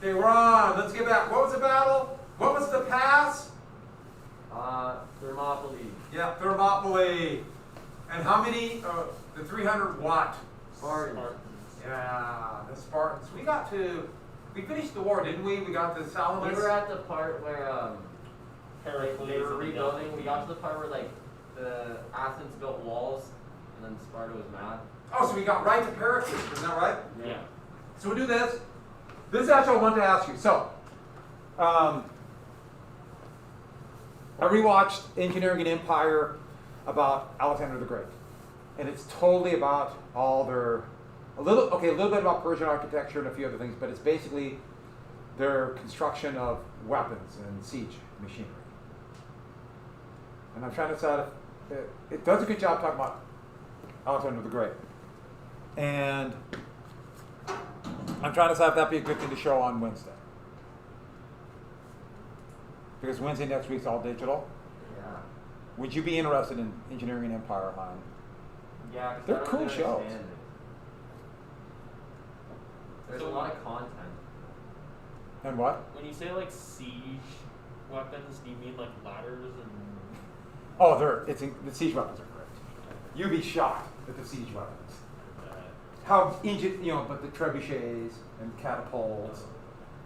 Okay, we're on. Let's get back. What was the battle? What was the pass? Thermopylae. Yeah, Thermopylae. And how many? The 300 what? Spartans. Yeah, the Spartans. We finished the war, didn't we? We got to Salamis. We were at the part where they were rebuilding. We got to the part where the Athens built walls, and then Sparta was mad. Oh, so we got right to Pericles, isn't that right? Yeah. So we'll do this. This is actually what I wanted to ask you. So, I rewatched Engineering an Empire about Alexander the Great. And it's totally about all their, a little bit about Persian architecture and a few other things, but it's basically their construction of weapons and siege machinery. And I'm trying to decide if it does a good job talking about Alexander the Great. And I'm trying to decide if that'd be a good thing to show on Wednesday. Because Wednesday next week's all digital. Yeah. Would you be interested in Engineering an Empire on? Yeah, 'cause They're I don't cool understand shows. it. There's a lot of content. And what? When you say like siege weapons, do you mean like ladders and? Oh, the siege weapons are great. You'd be shocked at the siege weapons. How ancient, but the trebuchets and catapults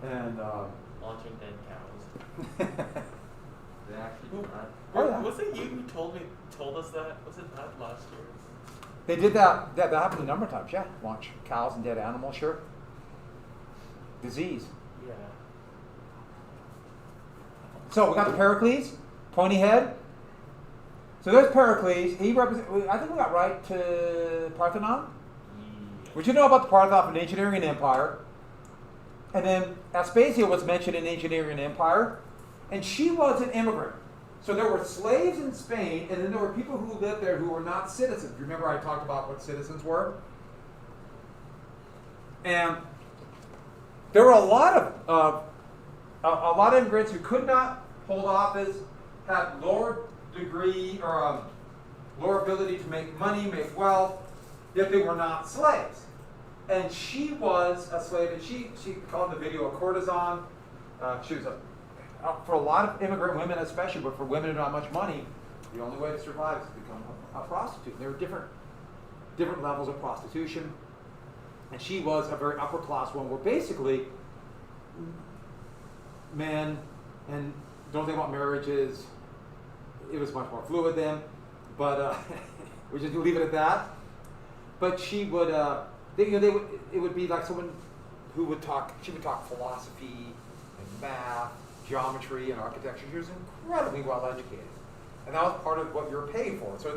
and. Launching dead cows. They actually do that. Oh, yeah. Was it you who told us that? Was it that last year? They did that. That happened a number of times. Yeah, launch cows and dead animals. Sure. Disease. Yeah. So we got the Pericles, pointy head. So there's Pericles. He represents. I think we got right to Parthenon. What you know about the Parthenon in Engineering an Empire? And then Aspasia was mentioned in Engineering an Empire, and she was an immigrant. So there were slaves in Spain, and then there were people who lived there who were not citizens. Remember I talked about what citizens were? And there were a lot of immigrants who could not hold office, had lower degree or lower ability to make money, make wealth, yet they were not slaves. And she was a slave, and she called in the video a courtesan. She was for a lot of immigrant women especially, but for women who don't have much money, the only way to survive is to become a prostitute. There were different levels of prostitution. And she was a very upper class one where basically men, and don't think about marriages, it was much more fluid then, but we just leave it at that. But she would, it would be like someone who would talk, she would talk philosophy and math, geometry and architecture. She was incredibly well educated. And that was part of what you're paying for. So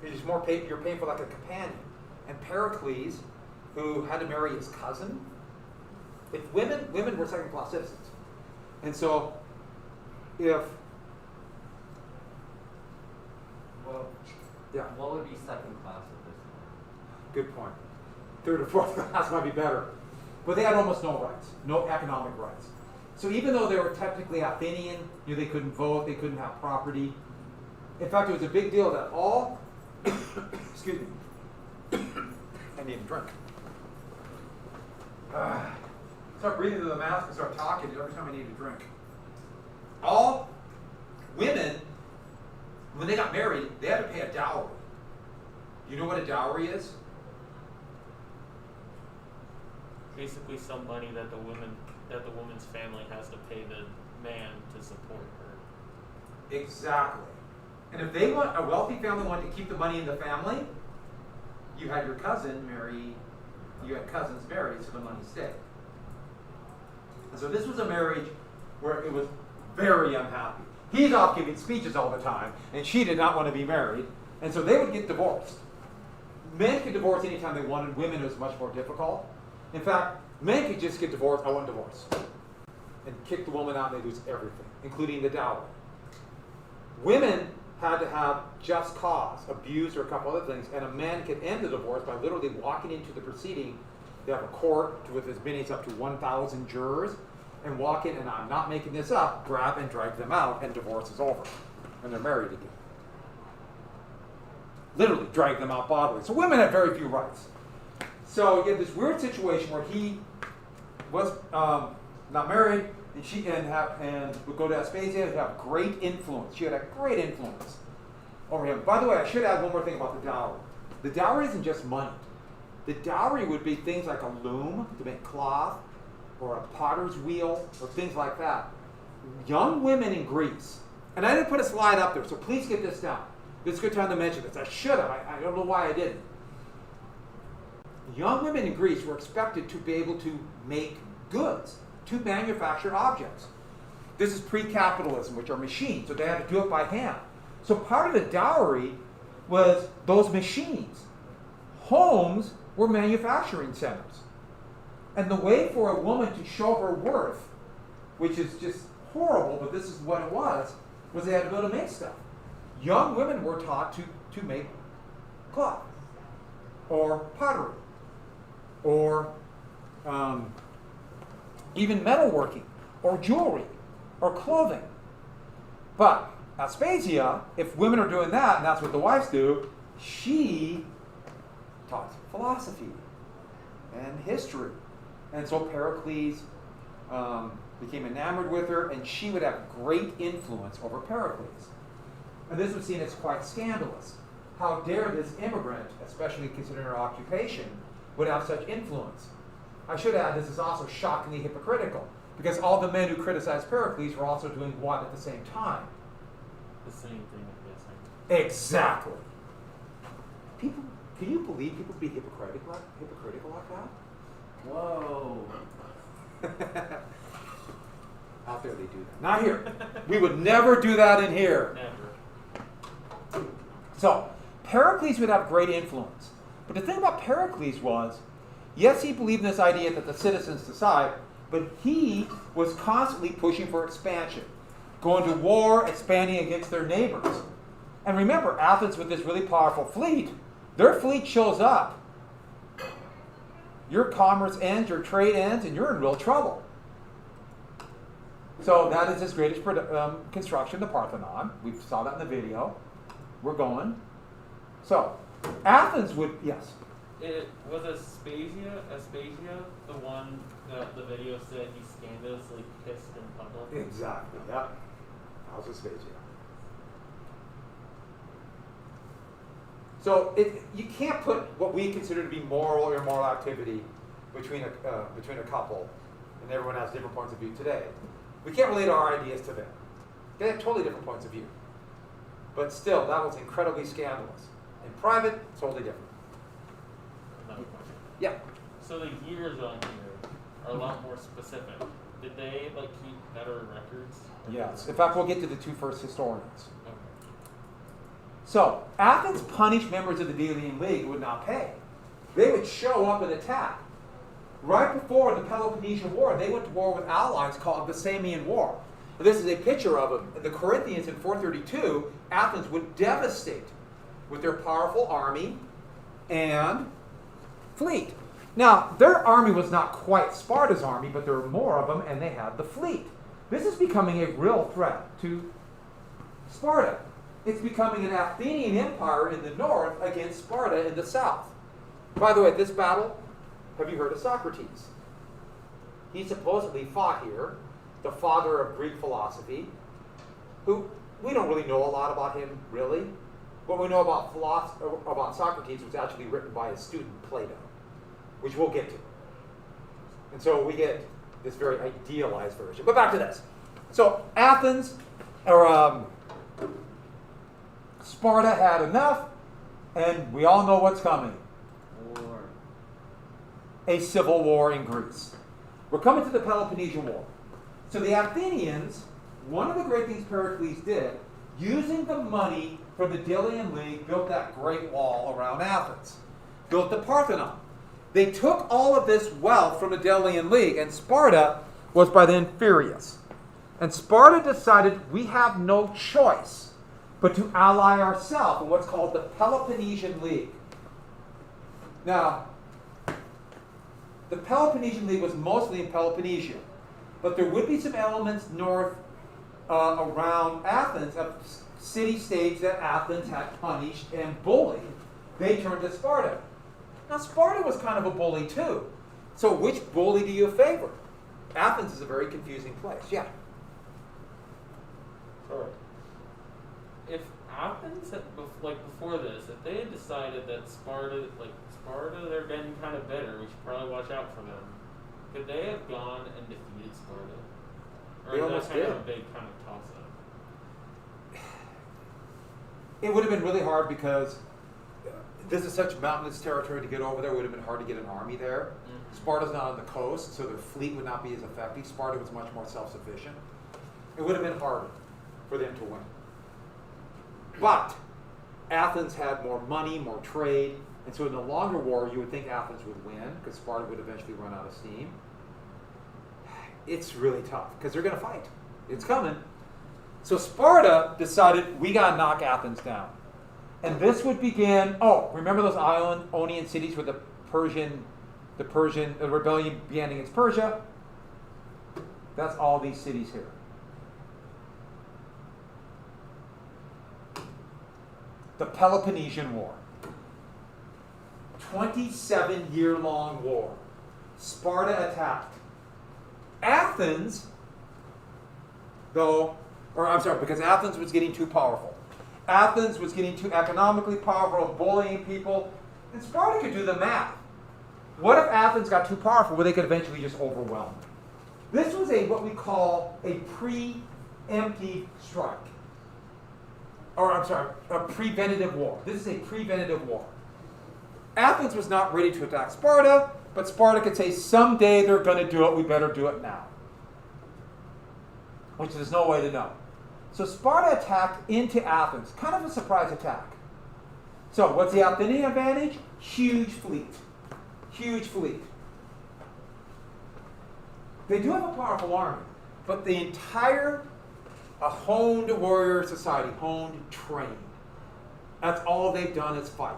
you're paying for like a companion. And Pericles, who had to marry his cousin, if women were second class citizens. And so What would be second class at this point? Good point. Third or fourth class might be better. But they had almost no rights, no economic rights. So even though they were technically Athenian, they couldn't vote, they couldn't have property. In fact, it was a big deal that all, excuse me, I need a drink. Start breathing through the mask and start talking every time I need a drink. All women, when they got married, they had to pay a dowry. You know what a dowry is? Basically, some money that the woman's family has to pay the man to support her. Exactly. And if a wealthy family wanted to keep the money in the family, you had your cousin marry, you had cousins married, so the money stayed. And so this was a marriage where it was very unhappy. He's off giving speeches all the time, and she did not want to be married, and so they would get divorced. Men could divorce anytime they wanted. Women, it was much more difficult. In fact, men could just get divorced, I want a divorce, and kick the woman out and they lose everything, including the dowry. Women had to have just cause, abuse or a couple other things, and a man could end the divorce by literally walking into the proceeding. They have a court with as many as up to 1,000 jurors, and walk in, and I'm not making this up, grab and drag them out, and divorce is over, and they're married again. Literally drag them out bodily. So women had very few rights. So you had this weird situation where he was not married, and would go to Aspasia and have great influence. She had a great influence over him. By the way, I should add one more thing about the dowry. The dowry isn't just money. The dowry would be things like a loom to make cloth, or a potter's wheel, or things like that. Young women in Greece, and I didn't put a slide up there, so please get this down. This is a good time to mention this. I should have. I don't know why I didn't. Young women in Greece were expected to be able to make goods, to manufacture objects. This is pre-capitalism, which are machines, so they had to do it by hand. So part of the dowry was those machines. Homes were manufacturing centers. And the way for a woman to show her worth, which is just horrible, but this is what it was they had to go to make stuff. Young women were taught to make cloth, or pottery, or even metalworking, or jewelry, or clothing. But Aspasia, if women are doing that, and that's what the wives do, she taught philosophy and history. And so Pericles became enamored with her, and she would have great influence over Pericles. And this was seen as quite scandalous. How dare this immigrant, especially considering her occupation, would have such influence? I should add, this is also shockingly hypocritical, because all the men who criticized Pericles were also doing what at the same time? The same thing, I'm guessing. Exactly. People, can you believe people be hypocritical like that? Whoa. Out there they do that. Not here. We would never do that in here. Never. So, Pericles would have great influence. But the thing about Pericles was, yes, he believed in this idea that the citizens decide, but he was constantly pushing for expansion, going to war, expanding against their neighbors. And remember, Athens, with this really powerful fleet, their fleet shows up. Your commerce ends, your trade ends, and you're in real trouble. So that is his greatest construction, the Parthenon. We saw that in the video. We're going. So, Athens would, yes? It was Aspasia the one that the video said he scandalously pissed in public? Exactly, yeah. That was Aspasia. So you can't put what we consider to be moral or immoral activity between a couple, and everyone has different points of view today. We can't relate our ideas to them. They have totally different points of view. But still, that was incredibly scandalous. In private, totally different. Another question. Yeah. So the years on here are a lot more specific. Did they keep better records? Yes. In fact, we'll get to the two first historians. Okay. So, Athens punished members of the Delian League who would not pay. They would show up and attack. Right before the Peloponnesian War, they went to war with allies called the Samian War. And this is a picture of them. The Corinthians in 432, Athens would devastate with their powerful army and fleet. Now, their army was not quite Sparta's army, but there were more of them, and they had the fleet. This is becoming a real threat to Sparta. It's becoming an Athenian empire in the north against Sparta in the south. By the way, this battle, have you heard of Socrates? He supposedly fought here, the father of Greek philosophy, who we don't really know a lot about him, really. What we know about Socrates was actually written by his student Plato, which we'll get to. And so we get this very idealized version. But back to this. So Athens, or Sparta had enough, and we all know what's coming. War. A civil war in Greece. We're coming to the Peloponnesian War. So the Athenians, one of the great things Pericles did, using the money from the Delian League, built that great wall around Athens. Built the Parthenon. They took all of this wealth from the Delian League, and Sparta was by then furious. And Sparta decided we have no choice but to ally ourselves in what's called the Peloponnesian League. Now, the Peloponnesian League was mostly in Peloponnesia, but there would be some elements north around Athens of city-states that Athens had punished and bullied. They turned to Sparta. Now, Sparta was kind of a bully too. So which bully do you favor? Athens is a very confusing place. Yeah. Sorry. If Athens had, before this, if they had decided that Sparta, they're getting kind of bitter, we should probably watch out for them. Could they have gone and defeated Sparta? Or They is almost that kind of did. a big kind of toss-up? It would have been really hard because this is such mountainous territory to get over there. It would have been hard to get an army there. Mm-hmm. Sparta's not on the coast, so their fleet would not be as effective. Sparta was much more self-sufficient. It would have been harder for them to win. But Athens had more money, more trade, and so in the longer war, you would think Athens would win because Sparta would eventually run out of steam. It's really tough because they're going to fight. It's coming. So Sparta decided, we got to knock Athens down. And this would begin, remember those Ionian cities where the rebellion began against Persia? That's all these cities here. The Peloponnesian War. 27-year-long war. Sparta attacked. Athens, because Athens was getting too powerful. Athens was getting too economically powerful, bullying people, and Sparta could do the math. What if Athens got too powerful where they could eventually just overwhelm? This was what we call a preemptive strike. A preventative war. This is a preventative war. Athens was not ready to attack Sparta, but Sparta could say, someday they're going to do it, we better do it now. Which there's no way to know. So Sparta attacked into Athens, kind of a surprise attack. So what's the Athenian advantage? Huge fleet. Huge fleet. They do have a powerful army, but the entire honed warrior society, honed, trained. That's all they've done is fight.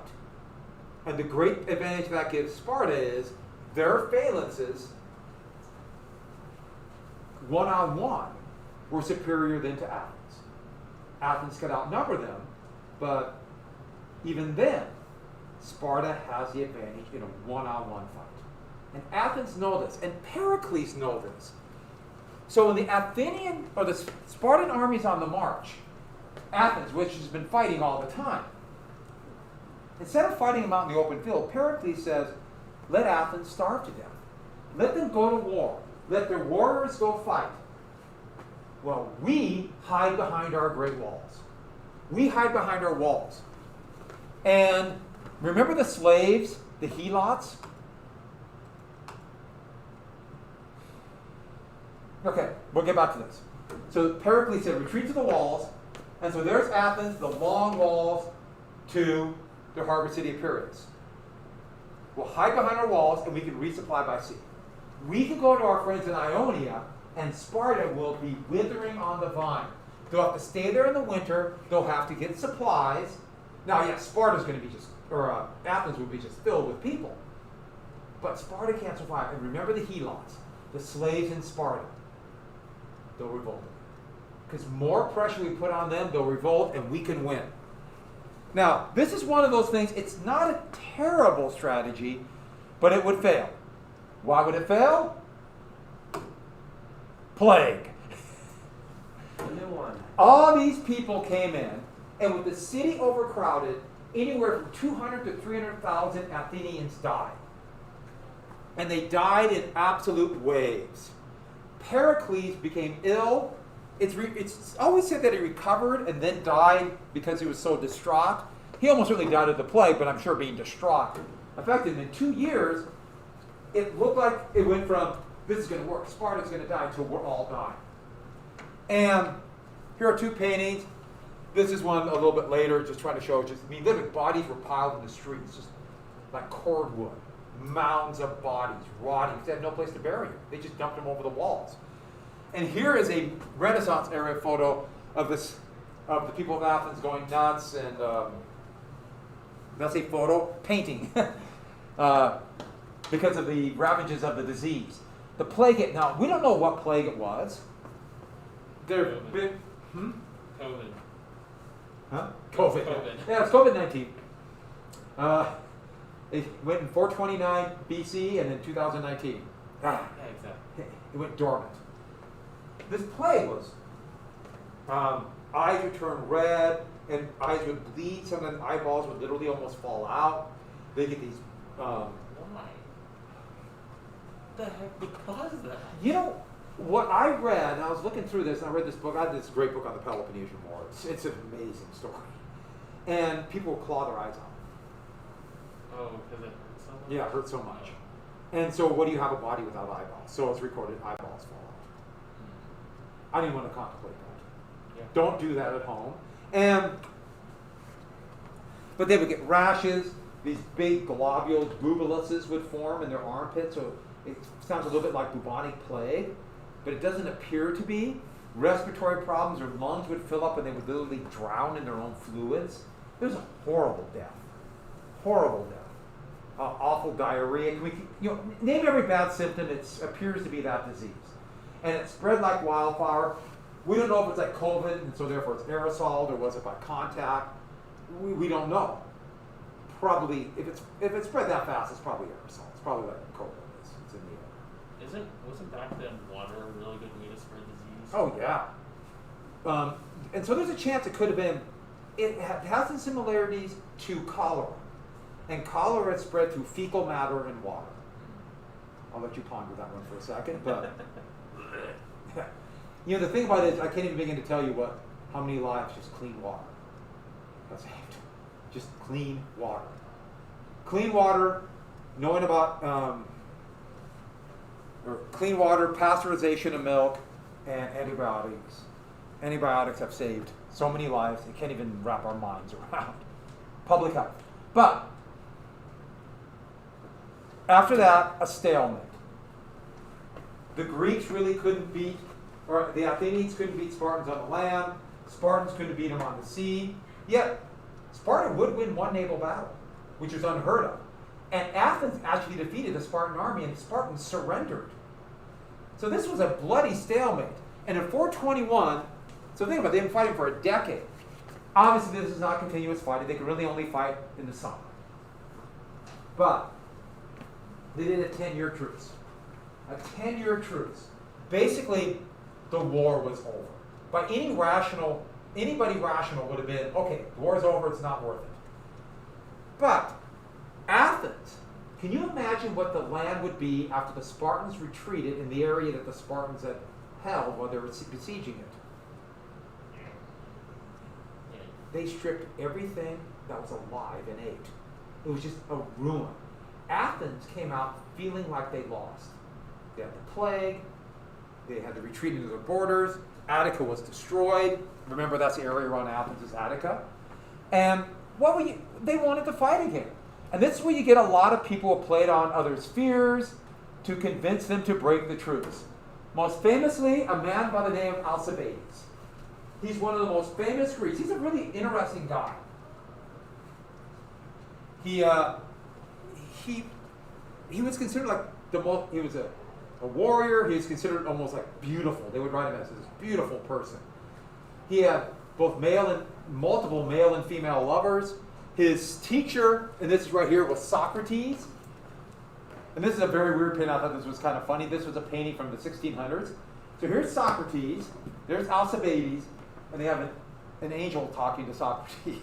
And the great advantage that gives Sparta is their phalanxes, one-on-one, were superior than to Athens. Athens could outnumber them, but even then, Sparta has the advantage in a one-on-one fight. And Athens know this, and Pericles know this. So when the Athenian or the Spartan armies on the march, Athens, which has been fighting all the time, instead of fighting them out in the open field, Pericles says, let Athens starve to death. Let them go to war. Let their warriors go fight. Well, we hide behind our great walls. We hide behind our walls. And remember the slaves, the helots? Okay, we'll get back to this. So Pericles said, retreat to the walls. And so there's Athens, the long walls to the harbor city of Piraeus. We'll hide behind our walls and we can resupply by sea. We can go to our friends in Ionia and Sparta will be withering on the vine. They'll have to stay there in the winter. They'll have to get supplies. Now, yes, Sparta's going to be Athens will be just filled with people. But Sparta can't survive. And remember the helots, the slaves in Sparta. They'll revolt. Because more pressure we put on them, they'll revolt and we can win. Now, this is one of those things, it's not a terrible strategy, but it would fail. Why would it fail? Plague. A new one. All these people came in, and with the city overcrowded, anywhere from 200 to 300,000 Athenians died. And they died in absolute waves. Pericles became ill. It's always said that he recovered and then died because he was so distraught. He almost certainly died of the plague, but I'm sure being distraught affected him. In 2 years, it looked like it went from, this is going to work, Sparta's going to die, until we're all dying. And here are two paintings. This is one a little bit later, just trying to show, literally bodies were piled in the streets, just like cordwood. Mounds of bodies, rotting. They had no place to bury them. They just dumped them over the walls. And here is a Renaissance era photo of the people of Athens going nuts, and that's a photo painting because of the ravages of the disease. The plague. Now we don't know what plague it was. There COVID. been COVID. Huh? COVID. COVID. Yeah, it's COVID-19. It went in 429 BC and in 2019. Yeah, exactly. It went dormant. This plague was, eyes would turn red, and eyes would bleed. Some of the eyeballs would literally almost fall out. They get these. Why? The heck would cause that? You know, what I read, and I was looking through this, and I read this book. I had this great book on the Peloponnesian War. It's an amazing story. And people would claw their eyes out. Oh, because it hurts so much? Yeah, it hurts so much. And so what do you have a body without eyeballs? So it's recorded eyeballs fall out. I didn't want to contemplate that. Yeah. Don't do that at home. But they would get rashes. These big globules, bubuluses would form in their armpits. So it sounds a little bit like bubonic plague, but it doesn't appear to be. Respiratory problems, their lungs would fill up and they would literally drown in their own fluids. It was a horrible death. Horrible death. Awful diarrhea. Name every bad symptom. It appears to be that disease. And it spread like wildfire. We don't know if it's like COVID, and so therefore it's aerosol, or was it by contact? We don't know. Probably, if it spread that fast, it's probably aerosol. It's probably like COVID. It's in the air. Wasn't back then water a really good way to spread disease? Oh yeah. And so there's a chance it could have been. It has some similarities to cholera, and cholera is spread through fecal matter and water. I'll let you ponder that one for a second, but the thing about it is I can't even begin to tell you how many lives just clean water has saved. Just clean water. Clean water, knowing about or clean water, pasteurization of milk, and antibiotics. Antibiotics have saved so many lives, we can't even wrap our minds around. Public health. But after that, a stalemate. The Greeks really couldn't beat, or the Athenians couldn't beat Spartans on the land. Spartans couldn't beat them on the sea. Yet, Sparta would win one naval battle, which was unheard of. And Athens actually defeated the Spartan army, and the Spartans surrendered. So this was a bloody stalemate. And in 421, so think about it, they've been fighting for a decade. Obviously, this is not continuous fighting. They could really only fight in the summer. But they did a 10-year truce. A 10-year truce. Basically, the war was over. By anybody rational would have been, okay, the war's over, it's not worth it. But Athens, can you imagine what the land would be after the Spartans retreated in the area that the Spartans had held while they were besieging it? They stripped everything that was alive and ate. It was just a ruin. Athens came out feeling like they lost. They had the plague. They had to retreat into their borders. Attica was destroyed. Remember, that's the area around Athens is Attica. And they wanted to fight again. And this is where you get a lot of people who played on others' fears to convince them to break the truce. Most famously, a man by the name of Alcibiades. He's one of the most famous Greeks. He's a really interesting guy. He was considered like he was a warrior. He was considered almost like beautiful. They would write him as this beautiful person. He had both multiple male and female lovers. His teacher, and this is right here, was Socrates. And this is a very weird painting. I thought this was kind of funny. This was a painting from the 1600s. So here's Socrates. There's Alcibiades. And they have an angel talking to Socrates.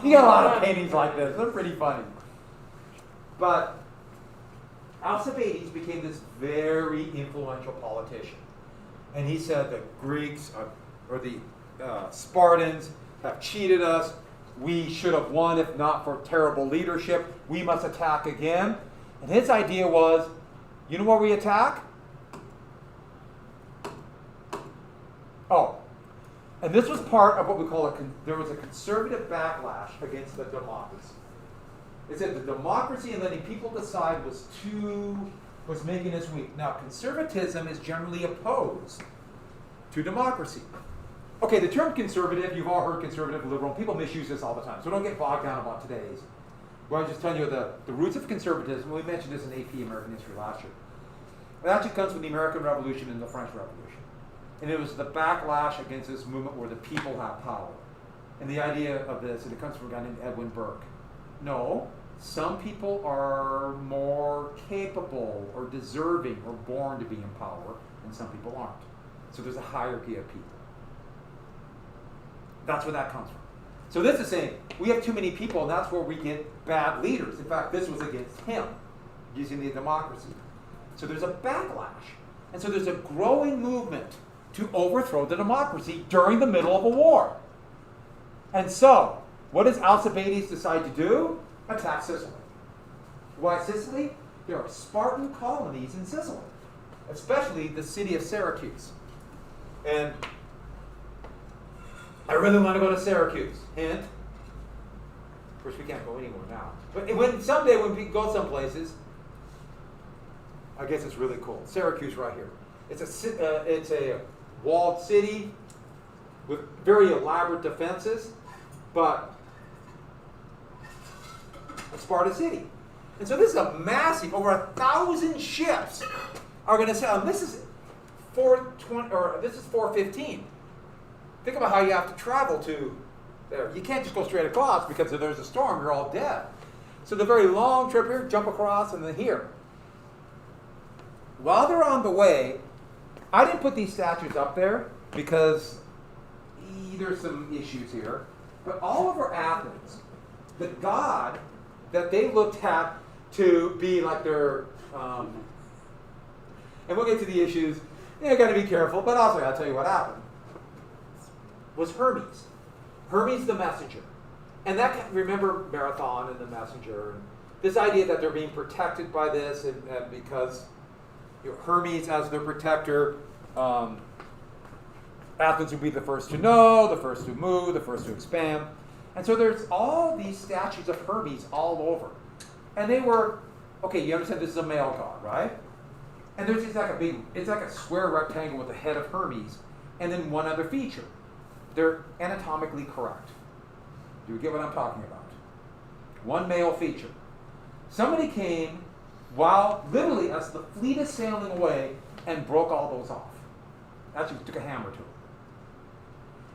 You got a lot of paintings like this. They're pretty funny. But Alcibiades became this very influential politician. And he said the Greeks, or the Spartans, have cheated us. We should have won if not for terrible leadership. We must attack again. And his idea was, you know where we attack? Oh, and this was part of what we call there was a conservative backlash against the democracy. It said the democracy and letting people decide was making us weak. Now, conservatism is generally opposed to democracy. Okay, the term conservative, you've all heard conservative, liberal. People misuse this all the time, so don't get bogged down about today's. Well, I'm just telling you the roots of conservatism. We mentioned this in AP American History last year. It actually comes from the American Revolution and the French Revolution. And it was the backlash against this movement where the people have power. And the idea of this, and it comes from a guy named Edwin Burke. No, some people are more capable or deserving or born to be in power, and some people aren't. So there's a hierarchy of people. That's where that comes from. So this is saying we have too many people, and that's where we get bad leaders. In fact, this was against him, using the democracy. So there's a backlash. And so there's a growing movement to overthrow the democracy during the middle of a war. And so, what does Alcibiades decide to do? Attack Sicily. Why Sicily? There are Spartan colonies in Sicily, especially the city of Syracuse. And I really want to go to Syracuse. Hint. Of course, we can't go anywhere now. But someday when we go some places, I guess it's really cool. Syracuse right here. It's a walled city with very elaborate defenses, but a Sparta city. And so this is a massive, over 1,000 ships are going to sail. This is 420, or this is 415. Think about how you have to travel to there. You can't just go straight across because if there's a storm, you're all dead. So the very long trip here, jump across, and then here. While they're on the way, I didn't put these statues up there because there's some issues here. But all over Athens, the god that they looked at to be like their, and we'll get to the issues. You got to be careful, but also I'll tell you what happened. Was Hermes. Hermes the messenger. And that, remember Marathon and the messenger, and this idea that they're being protected by this, and because Hermes as their protector, Athens would be the first to know, the first to move, the first to expand. And so there's all these statues of Hermes all over. And they were, okay, you understand this is a male god, right? And there's just like it's like a square rectangle with the head of Hermes, and then one other feature. They're anatomically correct. Do you get what I'm talking about? One male feature. Somebody came while, literally, as the fleet is sailing away, and broke all those off. Actually, took a hammer to them.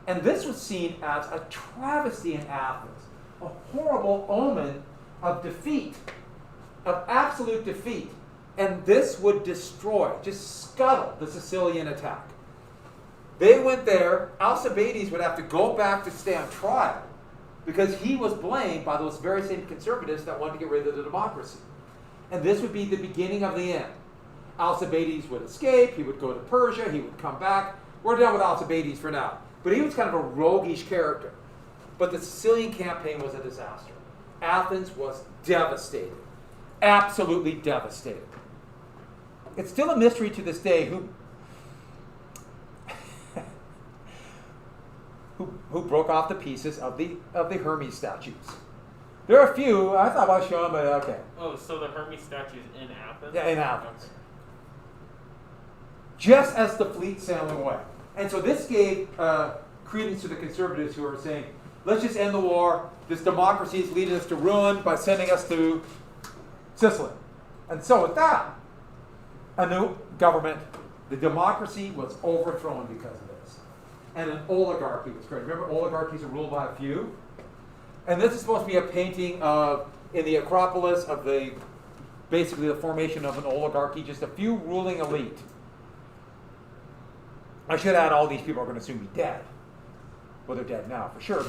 And this was seen as a travesty in Athens, a horrible omen of defeat, of absolute defeat. And this would destroy, just scuttle the Sicilian attack. They went there. Alcibiades would have to go back to stand trial because he was blamed by those very same conservatives that wanted to get rid of the democracy. And this would be the beginning of the end. Alcibiades would escape. He would go to Persia. He would come back. We're done with Alcibiades for now. But he was kind of a roguish character. But the Sicilian campaign was a disaster. Athens was devastated. Absolutely devastated. It's still a mystery to this day who broke off the pieces of the Hermes statues. There are a few. I thought about showing, but okay. Oh, so the Hermes statue is in Athens? Yeah, in Athens. Okay. Just as the fleet sailing away. And so this gave credence to the conservatives who are saying, let's just end the war. This democracy is leading us to ruin by sending us to Sicily. And so with that, a new government, the democracy was overthrown because of this. And an oligarchy was created. Remember, oligarchies are ruled by a few? And this is supposed to be a painting of, in the Acropolis, of basically the formation of an oligarchy, just a few ruling elite. I should add all these people are going to soon be dead. Well, they're dead now for sure.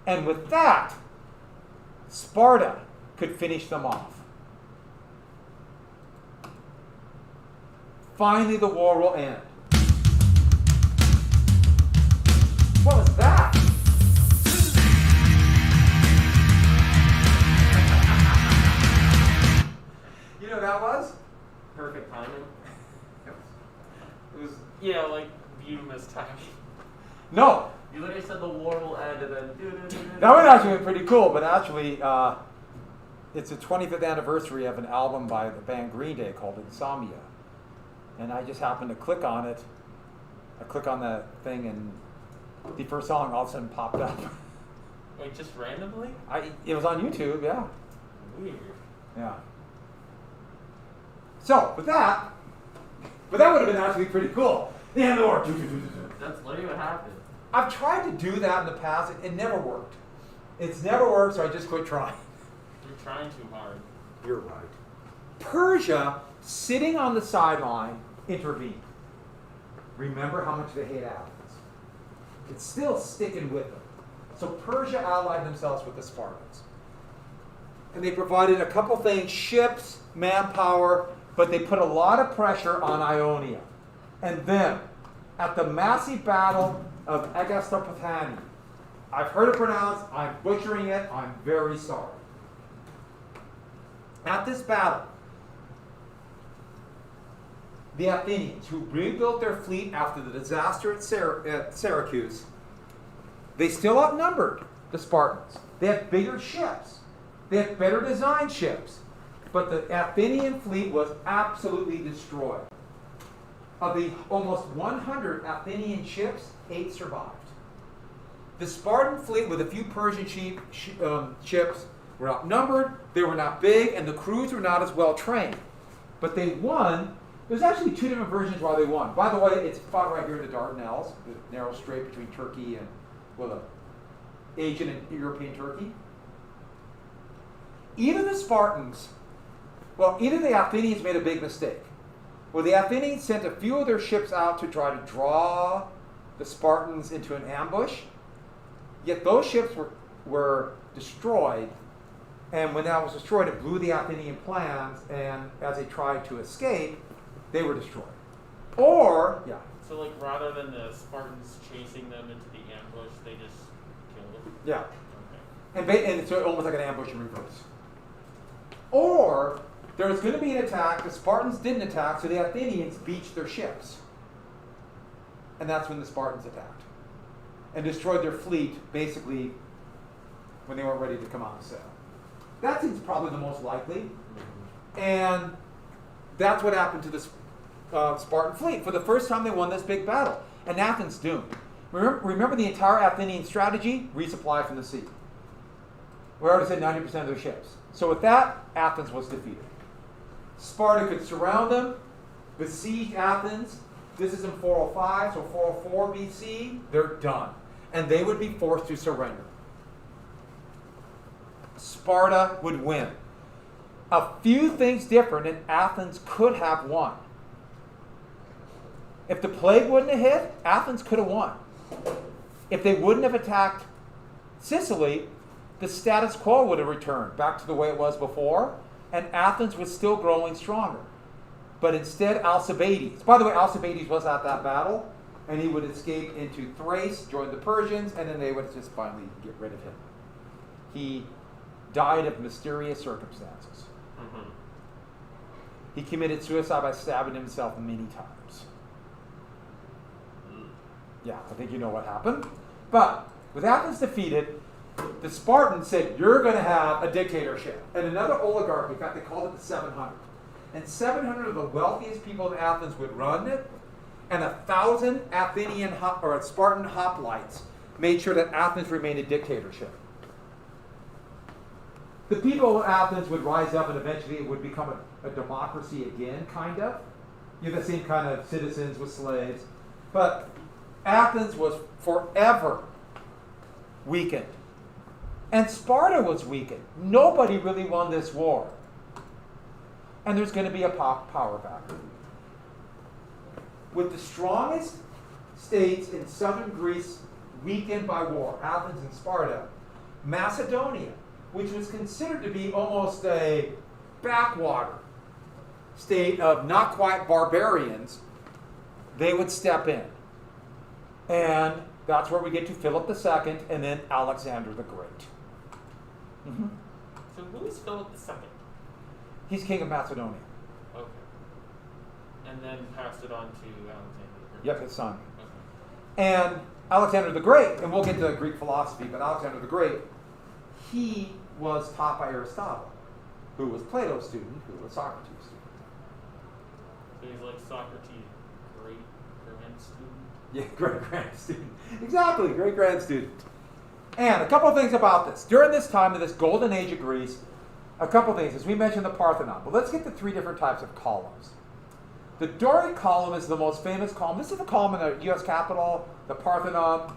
And with that, Sparta could finish them off. Finally, the war will end. What was that? You know what that was? Perfect timing. It was. Yeah, like Buda's timing. No. You literally said the war will end and then That would actually be pretty cool, but actually, it's the 25th anniversary of an album by the band Green Day called Insomnia. And I just happened to click on it. I click on the thing, and the first song all of a sudden popped up. Like, just randomly? It was on YouTube, yeah. Weird. Yeah. So, with that, but that would have been actually pretty cool. The end of the war. That's literally what happened. I've tried to do that in the past. It never worked. It's never worked, so I just quit trying. trying too hard. You're right. Persia, sitting on the sideline, intervened. Remember how much they hate Athens. It's still sticking with them. So Persia allied themselves with the Spartans. And they provided a couple things, ships, manpower, but they put a lot of pressure on Ionia. And then, at the massive battle of Agastopathani, I've heard it pronounced, I'm butchering it, I'm very sorry. At this battle, the Athenians, who rebuilt their fleet after the disaster at Syracuse, they still outnumbered the Spartans. They had bigger ships. They had better designed ships. But the Athenian fleet was absolutely destroyed. Of the almost 100 Athenian ships, 8 survived. The Spartan fleet, with a few Persian ships, were outnumbered, they were not big, and the crews were not as well trained. But they won. There's actually 2 different versions why they won. By the way, it's fought right here in the Dardanelles, the narrow strait between Turkey and, well, the Asian and European Turkey. Even the Spartans, even the Athenians made a big mistake. Well, the Athenians sent a few of their ships out to try to draw the Spartans into an ambush, yet those ships were destroyed, and when that was destroyed, it blew the Athenian plans, and as they tried to escape, they were destroyed. Or, So, like, rather than the Spartans chasing them into the ambush, they just killed them? Yeah. Okay. And it's almost like an ambush in reverse. Or, there was going to be an attack, the Spartans didn't attack, so the Athenians beached their ships. And that's when the Spartans attacked. And destroyed their fleet, basically, when they weren't ready to come out and sail. That seems probably the most likely. And that's what happened to the Spartan fleet. For the first time, they won this big battle. And Athens doomed. Remember the entire Athenian strategy? Resupply from the sea. We already said 90% of their ships. So with that, Athens was defeated. Sparta could surround them, besiege Athens. This is in 405, so 404 BC, they're done. And they would be forced to surrender. Sparta would win. A few things different, and Athens could have won. If the plague wouldn't have hit, Athens could have won. If they wouldn't have attacked Sicily, the status quo would have returned back to the way it was before, and Athens was still growing stronger. But instead, Alcibiades, by the way, Alcibiades was at that battle, and he would escape into Thrace, join the Persians, and then they would just finally get rid of him. He died of mysterious circumstances. Mm-hmm. He committed suicide by stabbing himself many times. Yeah, I think you know what happened. But with Athens defeated, the Spartans said, you're going to have a dictatorship. And another oligarchy, in fact, they called it the 700. And 700 of the wealthiest people in Athens would run it, and 1,000 Spartan hoplites made sure that Athens remained a dictatorship. The people of Athens would rise up, and eventually it would become a democracy again, kind of. You have the same kind of citizens with slaves. But Athens was forever weakened. And Sparta was weakened. Nobody really won this war. And there's going to be a power battle. With the strongest states in southern Greece weakened by war, Athens and Sparta, Macedonia, which was considered to be almost a backwater state of not quite barbarians, they would step in. And that's where we get to Philip II and then Alexander the Great. Mm-hmm. So who is Philip II? He's king of Macedonia. Okay. And then passed it on to Alexander the Great. Yep, his son. Okay. And Alexander the Great, and we'll get to Greek philosophy, but Alexander the Great, he was taught by Aristotle, who was Plato's student, who was Socrates' student. So he's like Socrates' great-grand student? Yeah, great-grand student. Exactly, great-grand student. And a couple of things about this. During this time of this golden age of Greece, a couple of things. As we mentioned, the Parthenon. But let's get to 3 different types of columns. The Doric column is the most famous column. This is the column in the U.S. Capitol, the Parthenon.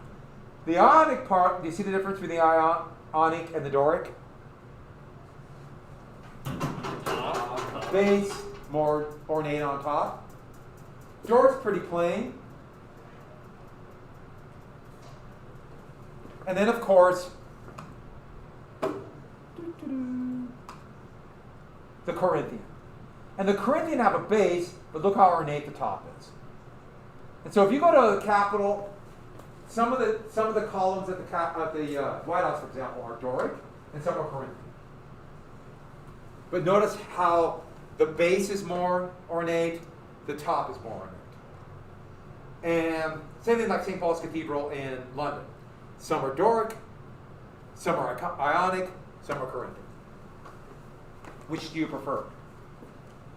The Ionic part, do you see the difference between the Ionic and the Doric? base, more ornate on top. Doric's pretty plain. And then, of course, the Corinthian. And the Corinthian have a base, but look how ornate the top is. And so if you go to the Capitol, some of the columns at the White House, for example, are Doric, and some are Corinthian. But notice how the base is more ornate, the top is more ornate. And same thing like St. Paul's Cathedral in London. Some are Doric, some are Ionic, some are Corinthian. Which do you prefer?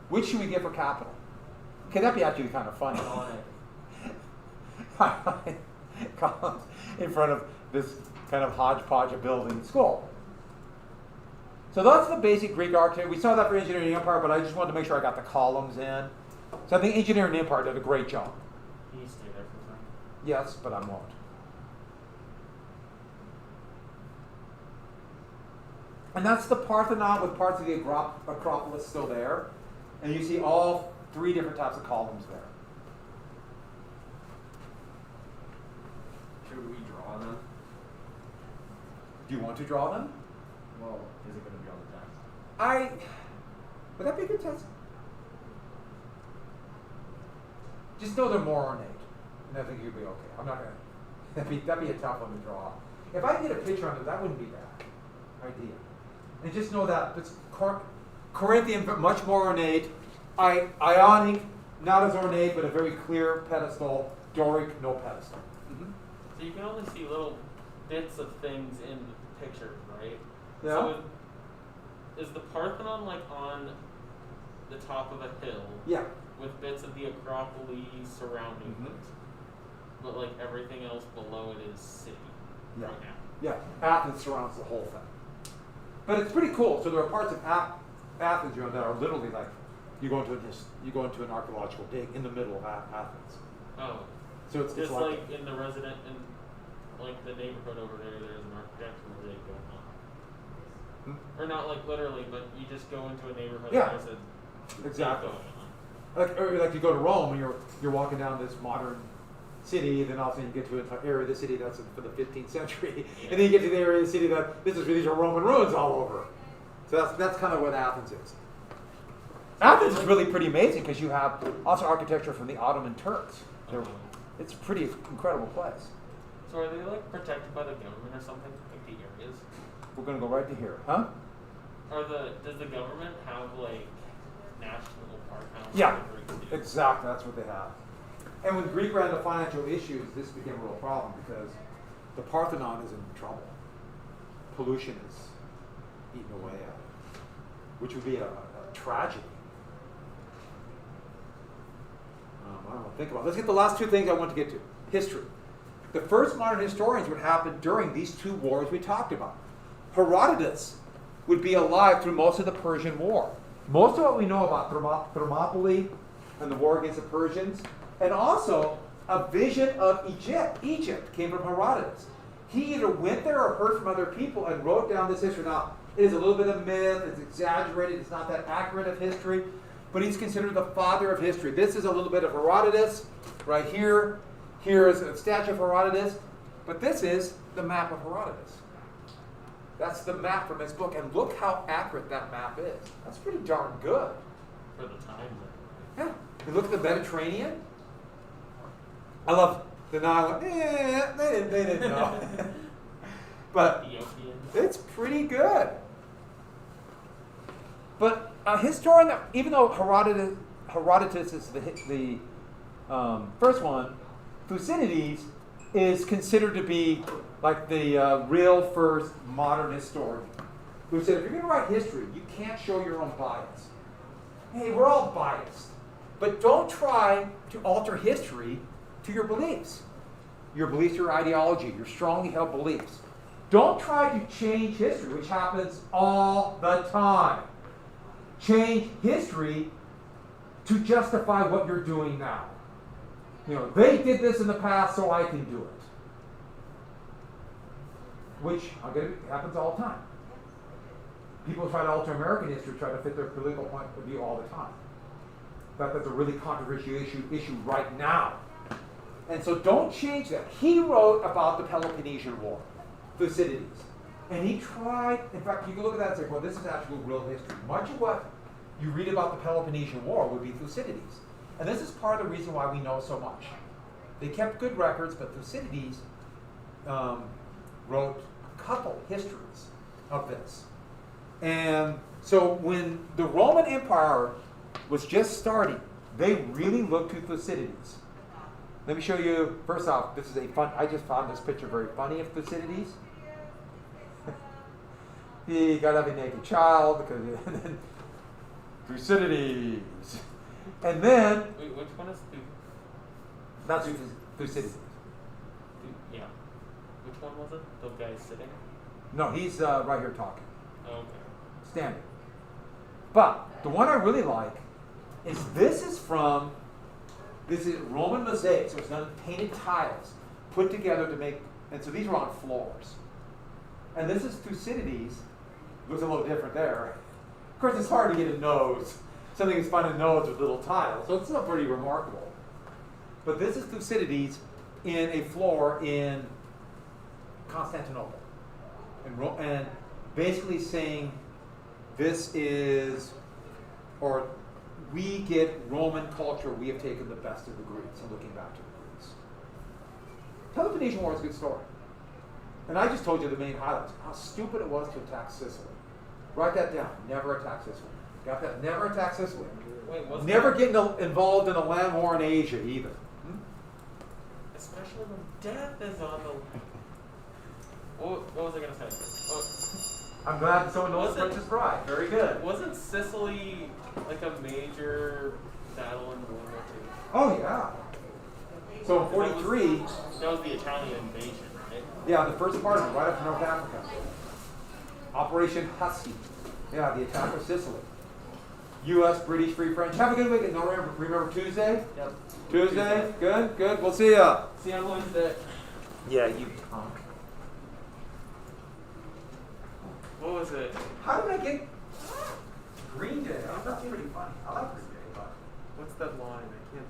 Which should we get for capital? Okay, that'd be actually kind of funny. Columns in front of this kind of hodgepodge of building school. So that's the basic Greek architecture. We saw that for Engineering Empire, but I just wanted to make sure I got the columns in. So I think Engineering Empire did a great job. Can you stay there for a second? Yes, but I won't. And that's the Parthenon with parts of the Acropolis still there. And you see all three different types of columns there. Should we draw them? Do you want to draw them? Well, is it going to be on the text? Would that be a good test? Just know they're more ornate. And I think you'll be okay. I'm not going to. That'd be a tough one to draw. If I get a picture on it, that wouldn't be bad idea. And just know that it's Corinthian, but much more ornate. Ionic, not as ornate, but a very clear pedestal. Doric, no pedestal. Mm-hmm. So you can only see little bits of things in the picture, right? Yeah. So is the Parthenon like on the top of a hill? Yeah. With bits of the Acropolis surrounding Mhm. it, but like everything else below it is city. Yeah. Right now. Yeah. Athens surrounds the whole thing. But it's pretty cool. So there are parts of Athens, that are literally like you go into an archaeological dig in the middle of Athens. Oh. So it's Just like like in the resident in like the neighborhood over there, there's an architectural dig going on. Or not like literally, but you just go into a neighborhood Yeah. and there's a dig exactly. going on. Like you go to Rome and you're walking down this modern city, and then all of a sudden you get to an area of the city that's for the 15th century, Yeah. and then you get to the area of the city that these are Roman ruins all over. So that's kind of what Athens is. Athens is really pretty amazing because you have also architecture from the Ottoman Turks. It's a pretty incredible place. So are they like protected by the government or something? Like the areas? We're going to go right to here, huh? Does the government have like national park councils? Yeah, like Greeks do? exactly. That's what they have. And when Greek ran into financial issues, this became a real problem because the Parthenon is in trouble. Pollution is eating away at it, which would be a tragedy. I don't want to think about it. Let's get the last two things I want to get to. History. The first modern historians would happen during these two wars we talked about. Herodotus would be alive through most of the Persian War. Most of what we know about Thermopylae and the war against the Persians, and also a vision of Egypt came from Herodotus. He either went there or heard from other people and wrote down this history. Now, it is a little bit of myth, it's exaggerated, it's not that accurate of history, but he's considered the father of history. This is a little bit of Herodotus right here. Here is a statue of Herodotus, but this is the map of Herodotus. That's the map from his book, and look how accurate that map is. That's pretty darn good. For the times. Yeah. You look at the Mediterranean. I love the Nile. They didn't know. But Ethiopian. it's pretty good. But a historian, even though Herodotus is the first one, Thucydides is considered to be like the real first modern historian, who said if you're going to write history, you can't show your own bias. Hey, we're all biased. But don't try to alter history to your beliefs. Your beliefs, your ideology, your strongly held beliefs. Don't try to change history, which happens all the time. Change history to justify what you're doing now. They did this in the past, so I can do it. Which happens all the time. people try to alter American history, try to fit their political point of view all the time. But that's a really controversial issue right now. And so don't change that. He wrote about the Peloponnesian War, Thucydides. And he tried, in fact, you can look at that and say, well, this is actual real history. Much of what you read about the Peloponnesian War would be Thucydides. And this is part of the reason why we know so much. They kept good records, but Thucydides wrote a couple histories of this. And so when the Roman Empire was just starting, they really looked to Thucydides. Let me show you, first off, this is a fun, I just found this picture very funny of Thucydides. He got to have a naked child, because, and then Thucydides. And then, Wait, which one is that's Thucydides. Yeah. Which one was it? The guy sitting? No, he's right here talking, Oh, okay. standing. But the one I really like is this is Roman mosaics. So it's done painted tiles put together to make, and so these are on floors. And this is Thucydides. Looks a little different there. Of course, it's hard to get a nose. Something is fun to nose with little tiles, so it's not pretty remarkable. But this is Thucydides in a floor in Constantinople, and basically saying this is, or we get Roman culture, we have taken the best of the Greeks, and looking back to the Greeks. Peloponnesian War is a good story. And I just told you the main highlights. How stupid it was to attack Sicily. Write that down. Never attack Sicily. Got that? Never attack Sicily. Wait, what's Never that? get involved in a land war in Asia either. Especially when death is on the. What was I gonna say? I'm glad someone knows Was it- Princess Bride. Very good. Wasn't Sicily like a major battle in World War II? Oh, yeah. So in 43, That was the Italian invasion, right? yeah, the first part of it, right up to North Africa. Operation Husky. Yeah, the attack of Sicily. U.S., British, Free French. Have a good weekend. No, remember Tuesday? Yep. Tuesday? Good, good. We'll see ya. See you on Wednesday. Yeah, you punk. What was it? How did I get Green Day? Oh, that's pretty funny. I like Green Day, but What's that line?